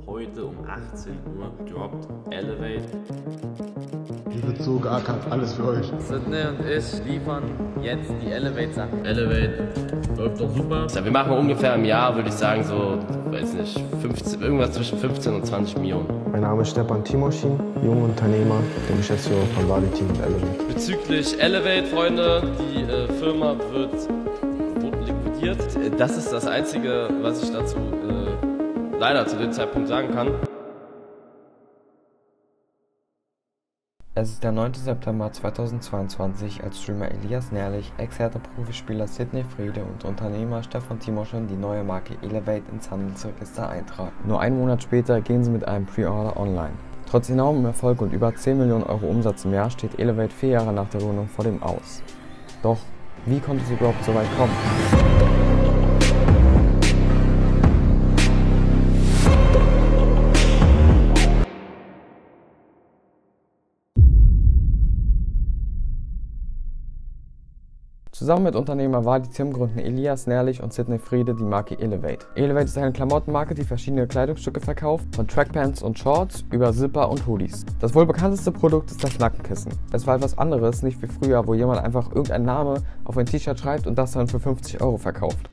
heute um 18 Uhr droppt Elevate. Die wird so geackert, alles für euch. Sydney und ich liefern jetzt die Elevate-Sachen. Elevate läuft doch super. Ja, wir machen ungefähr im Jahr, würde ich sagen, so, weiß nicht, 15, irgendwas zwischen 15 und 20 Millionen. Mein Name ist Stepan Timoschin, junger Unternehmer, der Geschäftsführer von Valitim und Elevate. Bezüglich Elevate, Freunde, die Firma wurde liquidiert. Das ist das Einzige, was ich dazu leider zu dem Zeitpunkt sagen kann. Es ist der 9. September 2022, als Streamer Elias Nährlich, Ex-Hertha-Profispieler Sydney Friede und Unternehmer Stepan Timoschin die neue Marke Elevate ins Handelsregister eintragen. Nur einen Monat später gehen sie mit einem Pre-Order online. Trotz enormem Erfolg und über 10 Millionen Euro Umsatz im Jahr steht Elevate 4 Jahre nach der Gründung vor dem Aus. Doch, wie konnte es überhaupt so weit kommen? Zusammen mit Unternehmer Valitim gründen Elias Nährlich und Sydney Friede die Marke Elevate. Elevate ist eine Klamottenmarke, die verschiedene Kleidungsstücke verkauft, von Trackpants und Shorts über Zipper und Hoodies. Das wohl bekannteste Produkt ist das Nackenkissen. Es war etwas anderes, nicht wie früher, wo jemand einfach irgendeinen Namen auf ein T-Shirt schreibt und das dann für 50 Euro verkauft.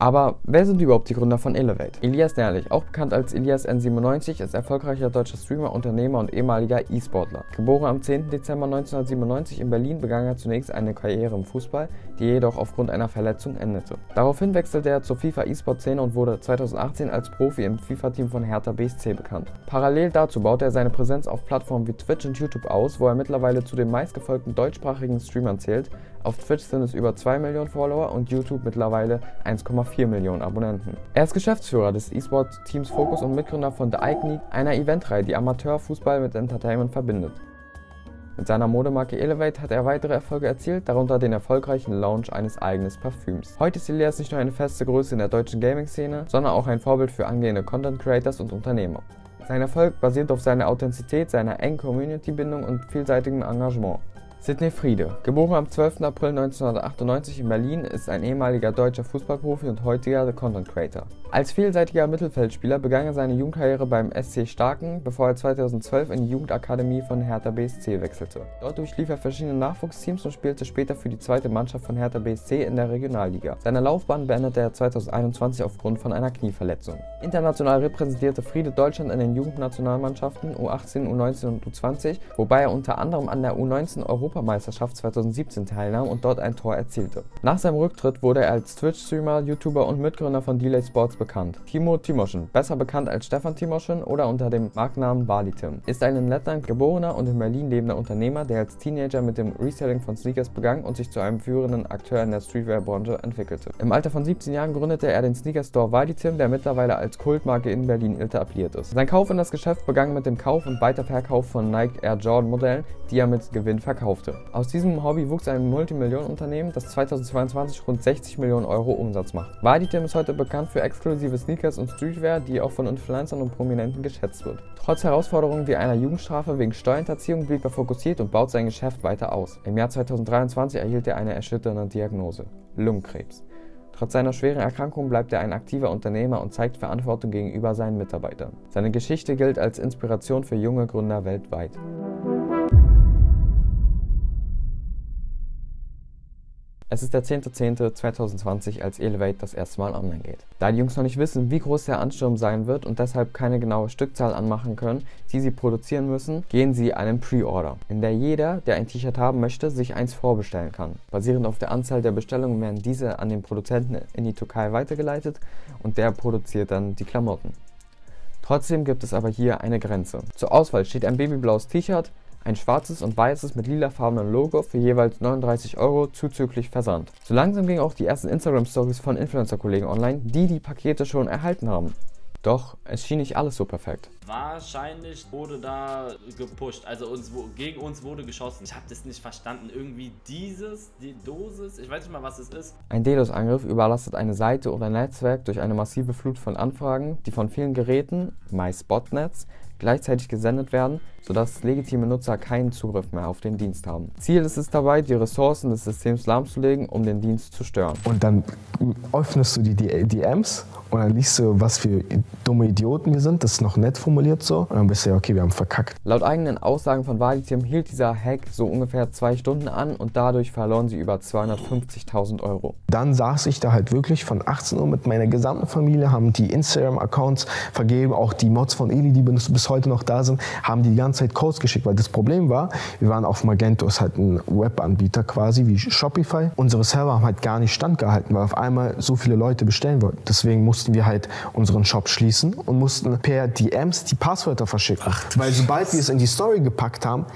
Aber wer sind überhaupt die Gründer von Elevate? Elias Nährlich, auch bekannt als Elias N97, ist erfolgreicher deutscher Streamer, Unternehmer und ehemaliger E-Sportler. Geboren am 10. Dezember 1997 in Berlin, begann er zunächst eine Karriere im Fußball, die jedoch aufgrund einer Verletzung endete. Daraufhin wechselte er zur FIFA E-Sport-Szene und wurde 2018 als Profi im FIFA-Team von Hertha BSC bekannt. Parallel dazu baute er seine Präsenz auf Plattformen wie Twitch und YouTube aus, wo er mittlerweile zu den meistgefolgten deutschsprachigen Streamern zählt. Auf Twitch sind es über 2 Millionen Follower und YouTube mittlerweile 1,4 Millionen Abonnenten. Er ist Geschäftsführer des E-Sport-Teams Focus und Mitgründer von The Iconic, einer Eventreihe, die Amateurfußball mit Entertainment verbindet. Mit seiner Modemarke Elevate hat er weitere Erfolge erzielt, darunter den erfolgreichen Launch eines eigenen Parfüms. Heute ist Elias nicht nur eine feste Größe in der deutschen Gaming-Szene, sondern auch ein Vorbild für angehende Content-Creators und Unternehmer. Sein Erfolg basiert auf seiner Authentizität, seiner engen Community-Bindung und vielseitigem Engagement. Sydney Friede, geboren am 12. April 1998 in Berlin, ist ein ehemaliger deutscher Fußballprofi und heutiger Content Creator. Als vielseitiger Mittelfeldspieler begann er seine Jugendkarriere beim SC Starken, bevor er 2012 in die Jugendakademie von Hertha BSC wechselte. Dort durchlief er verschiedene Nachwuchsteams und spielte später für die zweite Mannschaft von Hertha BSC in der Regionalliga. Seine Laufbahn beendete er 2021 aufgrund von einer Knieverletzung. International repräsentierte Friede Deutschland in den Jugendnationalmannschaften U18, U19 und U20, wobei er unter anderem an der U19 Europameisterschaft 2017 teilnahm und dort ein Tor erzielte. Nach seinem Rücktritt wurde er als Twitch-Streamer, YouTuber und Mitgründer von Delay Sports bekannt. Timo Timoschin, besser bekannt als Stepan Timoschin oder unter dem Markennamen Valitim, ist ein in Lettland geborener und in Berlin lebender Unternehmer, der als Teenager mit dem Reselling von Sneakers begann und sich zu einem führenden Akteur in der Streetwear-Branche entwickelte. Im Alter von 17 Jahren gründete er den Sneaker-Store Valitim, der mittlerweile als Kultmarke in Berlin etabliert ist. Sein Kauf in das Geschäft begann mit dem Kauf und Weiterverkauf von Nike Air Jordan Modellen, die er mit Gewinn verkaufte. Aus diesem Hobby wuchs ein Multimillionenunternehmen, das 2022 rund 60 Millionen Euro Umsatz macht. Valitim ist heute bekannt für exklusive Sneakers und Streetwear, die auch von Influencern und Prominenten geschätzt wird. Trotz Herausforderungen wie einer Jugendstrafe wegen Steuerhinterziehung blieb er fokussiert und baut sein Geschäft weiter aus. Im Jahr 2023 erhielt er eine erschütternde Diagnose: Lungenkrebs. Trotz seiner schweren Erkrankung bleibt er ein aktiver Unternehmer und zeigt Verantwortung gegenüber seinen Mitarbeitern. Seine Geschichte gilt als Inspiration für junge Gründer weltweit. Es ist der 10.10.2020, als Elevate das erste Mal online geht. Da die Jungs noch nicht wissen, wie groß der Ansturm sein wird und deshalb keine genaue Stückzahl anmachen können, die sie produzieren müssen, gehen sie einen Pre-Order, in der jeder, der ein T-Shirt haben möchte, sich eins vorbestellen kann. Basierend auf der Anzahl der Bestellungen werden diese an den Produzenten in die Türkei weitergeleitet und der produziert dann die Klamotten. Trotzdem gibt es aber hier eine Grenze. Zur Auswahl steht ein babyblaues T-Shirt, ein schwarzes und weißes mit lilafarbenem Logo für jeweils 39 Euro zuzüglich Versand. So langsam gingen auch die ersten Instagram-Stories von Influencer-Kollegen online, die die Pakete schon erhalten haben. Doch es schien nicht alles so perfekt. Wahrscheinlich wurde da gepusht, also gegen uns wurde geschossen. Ich habe das nicht verstanden. Irgendwie die Dosis, ich weiß nicht mal, was es ist. Ein DDoS-Angriff überlastet eine Seite oder ein Netzwerk durch eine massive Flut von Anfragen, die von vielen Geräten, meist Botnets, gleichzeitig gesendet werden, sodass legitime Nutzer keinen Zugriff mehr auf den Dienst haben. Ziel ist es dabei, die Ressourcen des Systems lahmzulegen, um den Dienst zu stören. Und dann öffnest du die DMs und dann liest du, was für dumme Idioten wir sind. Das ist noch nett formuliert so. Und dann bist du ja, okay, wir haben verkackt. Laut eigenen Aussagen von Valithium hielt dieser Hack so ungefähr 2 Stunden an und dadurch verloren sie über 250.000 €. Dann saß ich da halt wirklich von 18 Uhr mit meiner gesamten Familie, haben die Instagram-Accounts vergeben, auch die Mods von Eli, die bis heute noch da sind, haben die ganze Zeit Codes geschickt, weil das Problem war, wir waren auf Magento, ist halt ein Webanbieter quasi wie Shopify. Unsere Server haben halt gar nicht standgehalten, weil auf einmal so viele Leute bestellen wollten. Deswegen mussten wir halt unseren Shop schließen und mussten per DMs die Passwörter verschicken. Weil sobald wir es in die Story gepackt haben,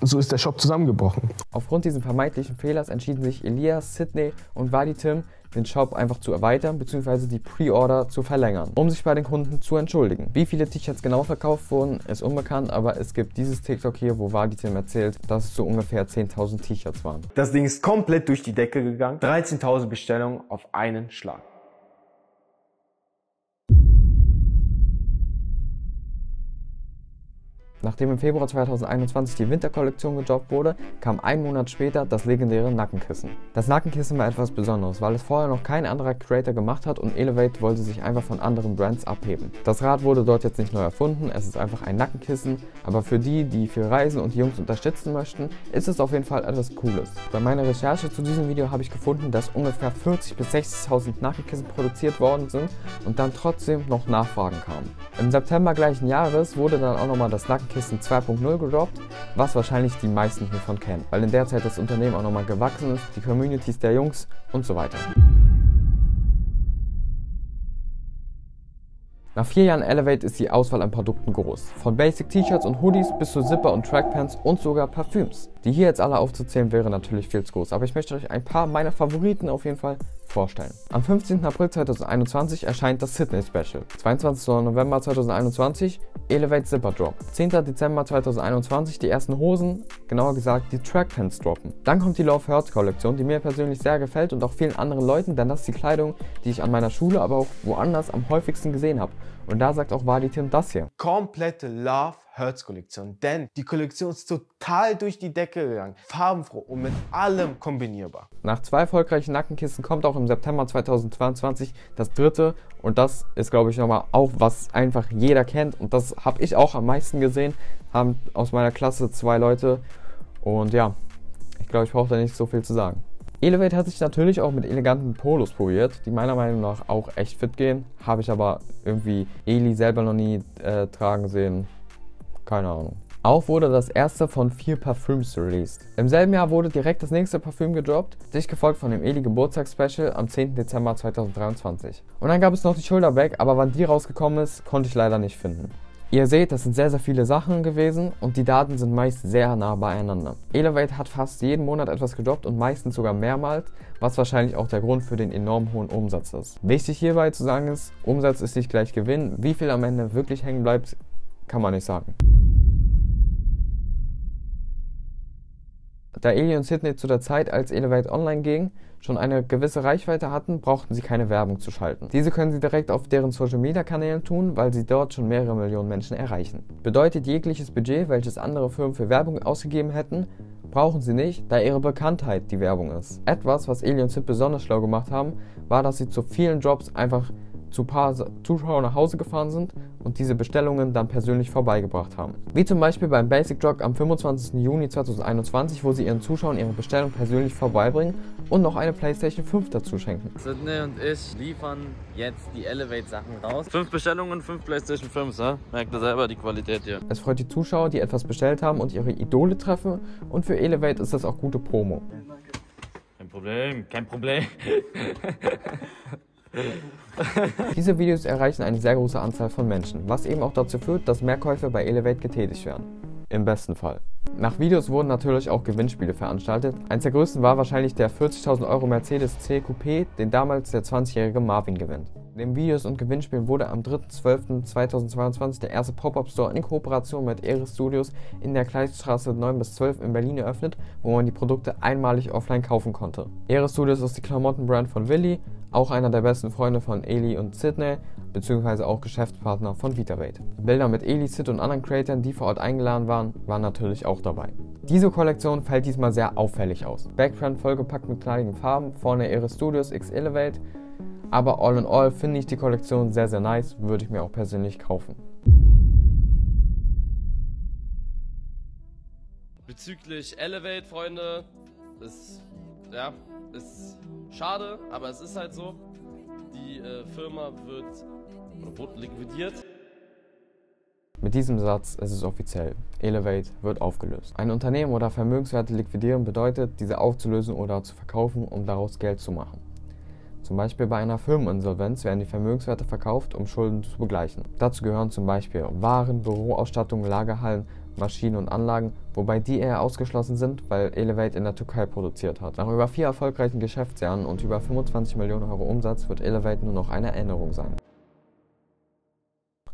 so ist der Shop zusammengebrochen. Aufgrund dieses vermeintlichen Fehlers entschieden sich Elias, Sydney und Valithium, den Shop einfach zu erweitern bzw. die Pre-Order zu verlängern, um sich bei den Kunden zu entschuldigen. Wie viele T-Shirts genau verkauft wurden, ist unbekannt, aber es gibt dieses TikTok hier, wo Valithium erzählt, dass es so ungefähr 10.000 T-Shirts waren. Das Ding ist komplett durch die Decke gegangen. 13.000 Bestellungen auf einen Schlag. Nachdem im Februar 2021 die Winterkollektion gedroppt wurde, kam einen Monat später das legendäre Nackenkissen. Das Nackenkissen war etwas Besonderes, weil es vorher noch kein anderer Creator gemacht hat und Elevate wollte sich einfach von anderen Brands abheben. Das Rad wurde dort jetzt nicht neu erfunden, es ist einfach ein Nackenkissen, aber für die, die viel reisen und die Jungs unterstützen möchten, ist es auf jeden Fall etwas Cooles. Bei meiner Recherche zu diesem Video habe ich gefunden, dass ungefähr 40.000 bis 60.000 Nackenkissen produziert worden sind und dann trotzdem noch Nachfragen kamen. Im September gleichen Jahres wurde dann auch nochmal das Nackenkissen 2.0 gedroppt, was wahrscheinlich die meisten hiervon kennen, weil in der Zeit das Unternehmen auch nochmal gewachsen ist, die Communities der Jungs und so weiter. Nach 4 Jahren Elevate ist die Auswahl an Produkten groß. Von Basic T-Shirts und Hoodies bis zu Zipper und Trackpants und sogar Parfüms. Die hier jetzt alle aufzuzählen wäre natürlich viel zu groß, aber ich möchte euch ein paar meiner Favoriten auf jeden Fall vorstellen. Am 15. April 2021 erscheint das Sydney Special. 22. November 2021 Elevate Zipper Drop. 10. Dezember 2021 die ersten Hosen, genauer gesagt die Trackpants droppen. Dann kommt die Love Hurts Kollektion, die mir persönlich sehr gefällt und auch vielen anderen Leuten, denn das ist die Kleidung, die ich an meiner Schule, aber auch woanders am häufigsten gesehen habe. Und da sagt auch Valithium das hier. Komplette Love Hurts Kollektion, denn die Kollektion ist total durch die Decke gegangen, farbenfroh und mit allem kombinierbar. Nach 2 erfolgreichen Nackenkissen kommt auch im September 2022 das dritte und das ist, glaube ich, nochmal auch, was einfach jeder kennt und das habe ich auch am meisten gesehen, haben aus meiner Klasse 2 Leute und ja, ich glaube, ich brauche da nicht so viel zu sagen. Elevate hat sich natürlich auch mit eleganten Polos probiert, die meiner Meinung nach auch echt fit gehen, habe ich aber irgendwie Eli selber noch nie tragen sehen. Keine Ahnung. Auch wurde das erste von 4 Parfüms released. Im selben Jahr wurde direkt das nächste Parfüm gedroppt, dicht gefolgt von dem Eli Geburtstagsspecial am 10. Dezember 2023. Und dann gab es noch die Shoulderbag, aber wann die rausgekommen ist, konnte ich leider nicht finden. Ihr seht, das sind sehr, sehr viele Sachen gewesen und die Daten sind meist sehr nah beieinander. Elevate hat fast jeden Monat etwas gedroppt und meistens sogar mehrmals, was wahrscheinlich auch der Grund für den enorm hohen Umsatz ist. Wichtig hierbei zu sagen ist, Umsatz ist nicht gleich Gewinn. Wie viel am Ende wirklich hängen bleibt, kann man nicht sagen. Da Eli und Sydney zu der Zeit, als Elevate online ging, schon eine gewisse Reichweite hatten, brauchten sie keine Werbung zu schalten. Diese können sie direkt auf deren Social Media Kanälen tun, weil sie dort schon mehrere Millionen Menschen erreichen. Bedeutet jegliches Budget, welches andere Firmen für Werbung ausgegeben hätten, brauchen sie nicht, da ihre Bekanntheit die Werbung ist. Etwas, was Eli und Sid besonders schlau gemacht haben, war, dass sie zu vielen Drops einfach zu ein paar Zuschauern nach Hause gefahren sind und diese Bestellungen dann persönlich vorbeigebracht haben. Wie zum Beispiel beim Basic Drop am 25. Juni 2021, wo sie ihren Zuschauern ihre Bestellung persönlich vorbeibringen und noch eine PlayStation 5 dazu schenken. Sydney und ich liefern jetzt die Elevate-Sachen raus. 5 Bestellungen, 5 PlayStation 5, ja? Merkt ihr selber die Qualität hier. Es freut die Zuschauer, die etwas bestellt haben und ihre Idole treffen und für Elevate ist das auch gute Promo. Kein Problem, kein Problem. Diese Videos erreichen eine sehr große Anzahl von Menschen, was eben auch dazu führt, dass mehr Käufe bei Elevate getätigt werden. Im besten Fall. Nach Videos wurden natürlich auch Gewinnspiele veranstaltet. Eins der größten war wahrscheinlich der 40.000 € Mercedes C Coupé, den damals der 20-jährige Marvin gewinnt. Neben Videos und Gewinnspielen wurde am 3.12.2022 der erste Pop-Up-Store in Kooperation mit Eris Studios in der Kleiststraße 9-12 in Berlin eröffnet, wo man die Produkte einmalig offline kaufen konnte. Eris Studios ist die Klamottenbrand von Willi, auch einer der besten Freunde von Eli und Sydney, beziehungsweise auch Geschäftspartner von VitaVate. Bilder mit Eli, Sid und anderen Creatoren, die vor Ort eingeladen waren, waren natürlich auch dabei. Diese Kollektion fällt diesmal sehr auffällig aus. Background vollgepackt mit knalligen Farben, vorne ihre Studios X Elevate, aber all in all finde ich die Kollektion sehr, sehr nice, würde ich mir auch persönlich kaufen. Bezüglich Elevate, Freunde, ist schade, aber es ist halt so. Die Firma wurde liquidiert. Mit diesem Satz ist es offiziell. Elevate wird aufgelöst. Ein Unternehmen oder Vermögenswerte liquidieren bedeutet, diese aufzulösen oder zu verkaufen, um daraus Geld zu machen. Zum Beispiel bei einer Firmeninsolvenz werden die Vermögenswerte verkauft, um Schulden zu begleichen. Dazu gehören zum Beispiel Waren, Büroausstattung, Lagerhallen, Maschinen und Anlagen, wobei die eher ausgeschlossen sind, weil Elevate in der Türkei produziert hat. Nach über 4 erfolgreichen Geschäftsjahren und über 25 Millionen Euro Umsatz wird Elevate nur noch eine Erinnerung sein.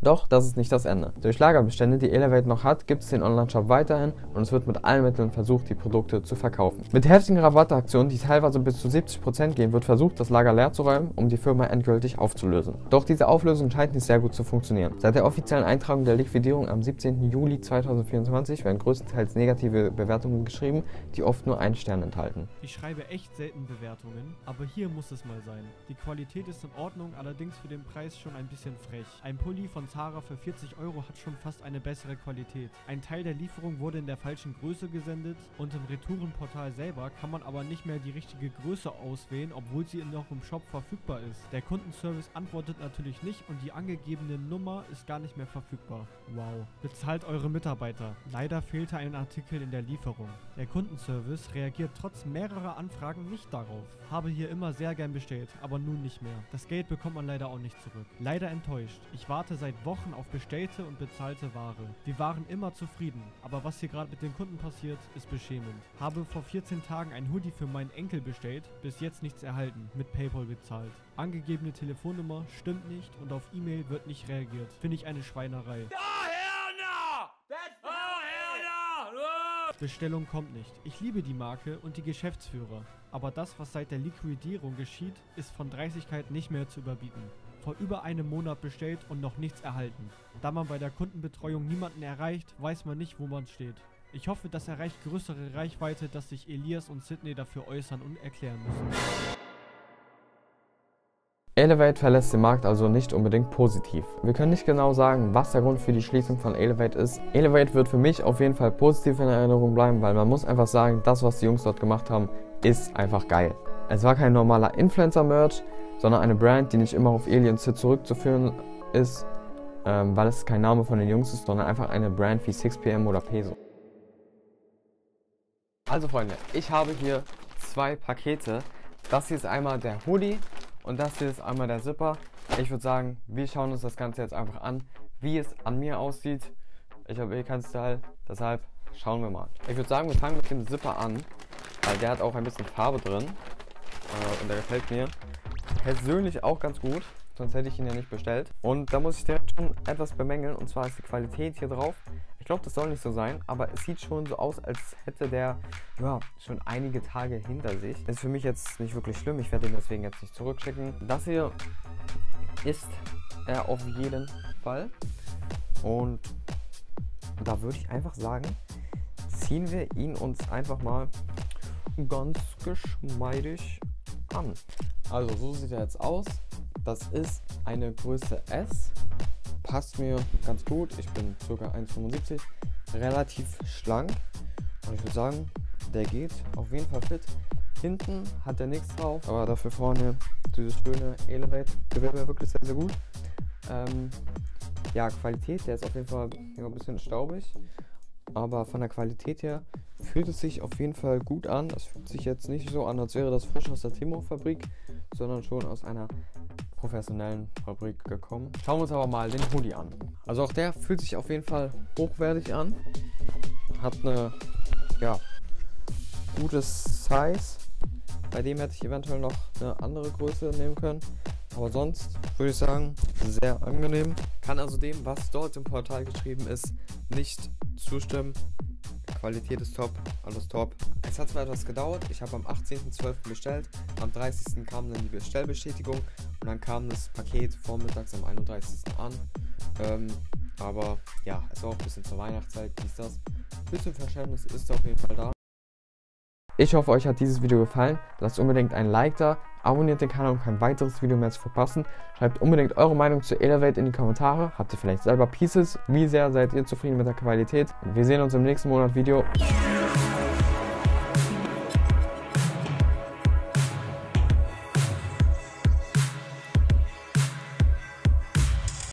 Doch, das ist nicht das Ende. Durch Lagerbestände, die Elevate noch hat, gibt es den Online-Shop weiterhin und es wird mit allen Mitteln versucht, die Produkte zu verkaufen. Mit heftigen Rabattaktionen, die teilweise bis zu 70% gehen, wird versucht, das Lager leer zu räumen, um die Firma endgültig aufzulösen. Doch diese Auflösung scheint nicht sehr gut zu funktionieren. Seit der offiziellen Eintragung der Liquidierung am 17. Juli 2024 werden größtenteils negative Bewertungen geschrieben, die oft nur 1 Stern enthalten. Ich schreibe echt selten Bewertungen, aber hier muss es mal sein. Die Qualität ist in Ordnung, allerdings für den Preis schon ein bisschen frech. Ein Pulli von Zara für 40 Euro hat schon fast eine bessere Qualität. Ein Teil der Lieferung wurde in der falschen Größe gesendet und im Retourenportal selber kann man aber nicht mehr die richtige Größe auswählen, obwohl sie noch im Shop verfügbar ist. Der Kundenservice antwortet natürlich nicht und die angegebene Nummer ist gar nicht mehr verfügbar. Wow. Bezahlt eure Mitarbeiter. Leider fehlte ein Artikel in der Lieferung. Der Kundenservice reagiert trotz mehrerer Anfragen nicht darauf. Habe hier immer sehr gern bestellt, aber nun nicht mehr. Das Geld bekommt man leider auch nicht zurück. Leider enttäuscht. Ich warte seit Wochen auf bestellte und bezahlte Ware. Wir waren immer zufrieden, aber was hier gerade mit den Kunden passiert, ist beschämend. Habe vor 14 Tagen ein Hoodie für meinen Enkel bestellt, bis jetzt nichts erhalten, mit PayPal bezahlt. Angegebene Telefonnummer stimmt nicht und auf E-Mail wird nicht reagiert. Finde ich eine Schweinerei. Bestellung kommt nicht. Ich liebe die Marke und die Geschäftsführer. Aber das, was seit der Liquidierung geschieht, ist von Dreistigkeit nicht mehr zu überbieten. Vor über einem Monat bestellt und noch nichts erhalten. Da man bei der Kundenbetreuung niemanden erreicht, weiß man nicht, wo man steht. Ich hoffe, das erreicht größere Reichweite, dass sich Elias und Sydney dafür äußern und erklären müssen. Elevate verlässt den Markt also nicht unbedingt positiv. Wir können nicht genau sagen, was der Grund für die Schließung von Elevate ist. Elevate wird für mich auf jeden Fall positiv in Erinnerung bleiben, weil man muss einfach sagen, das, was die Jungs dort gemacht haben, ist einfach geil. Es war kein normaler Influencer-Merch, sondern eine Brand, die nicht immer auf Eli und Sid zurückzuführen ist, weil es kein Name von den Jungs ist, sondern einfach eine Brand wie 6pm oder Peso. Also Freunde, ich habe hier 2 Pakete. Das hier ist einmal der Hoodie und das hier ist einmal der Zipper. Ich würde sagen, wir schauen uns das Ganze jetzt einfach an, wie es an mir aussieht. Ich habe eh keinen Style, deshalb schauen wir mal. Ich würde sagen, wir fangen mit dem Zipper an, weil der hat auch ein bisschen Farbe drin und der gefällt mir persönlich auch ganz gut, sonst hätte ich ihn ja nicht bestellt. Und da muss ich direkt schon etwas bemängeln, und zwar ist die Qualität hier drauf. Ich glaube, das soll nicht so sein, aber es sieht schon so aus, als hätte der schon einige Tage hinter sich. Ist für mich jetzt nicht wirklich schlimm, ich werde ihn deswegen jetzt nicht zurückschicken. Das hier ist er auf jeden Fall. Und da würde ich einfach sagen, ziehen wir ihn uns einfach mal ganz geschmeidig an. Also so sieht er jetzt aus. Das ist eine Größe S. Passt mir ganz gut. Ich bin ca. 1,75, relativ schlank. Und ich würde sagen, der geht auf jeden Fall fit. Hinten hat er nichts drauf, aber dafür vorne dieses schöne Elevate gefällt mir wirklich sehr, sehr gut. Ja, Qualität, der ist auf jeden Fall ein bisschen staubig. Aber von der Qualität her fühlt es sich auf jeden Fall gut an. Es fühlt sich jetzt nicht so an, als wäre das frisch aus der Timo-Fabrik, sondern schon aus einer professionellen Fabrik gekommen. Schauen wir uns aber mal den Hoodie an. Also auch der fühlt sich auf jeden Fall hochwertig an. Hat eine, gutes Size. Bei dem hätte ich eventuell noch eine andere Größe nehmen können. Aber sonst würde ich sagen, sehr angenehm. Kann also dem, was dort im Portal geschrieben ist, nicht zustimmen. Qualität ist top, alles top. Es hat zwar etwas gedauert, ich habe am 18.12. bestellt, am 30. kam dann die Bestellbestätigung und dann kam das Paket vormittags am 31. an. Aber ja, es war auch ein bisschen zur Weihnachtszeit, dies, das. Ein bisschen Verständnis ist auf jeden Fall da. Ich hoffe, euch hat dieses Video gefallen. Lasst unbedingt ein Like da, abonniert den Kanal, um kein weiteres Video mehr zu verpassen. Schreibt unbedingt eure Meinung zu Elevate in die Kommentare. Habt ihr vielleicht selber Pieces? Wie sehr seid ihr zufrieden mit der Qualität? Und wir sehen uns im nächsten Monat Video.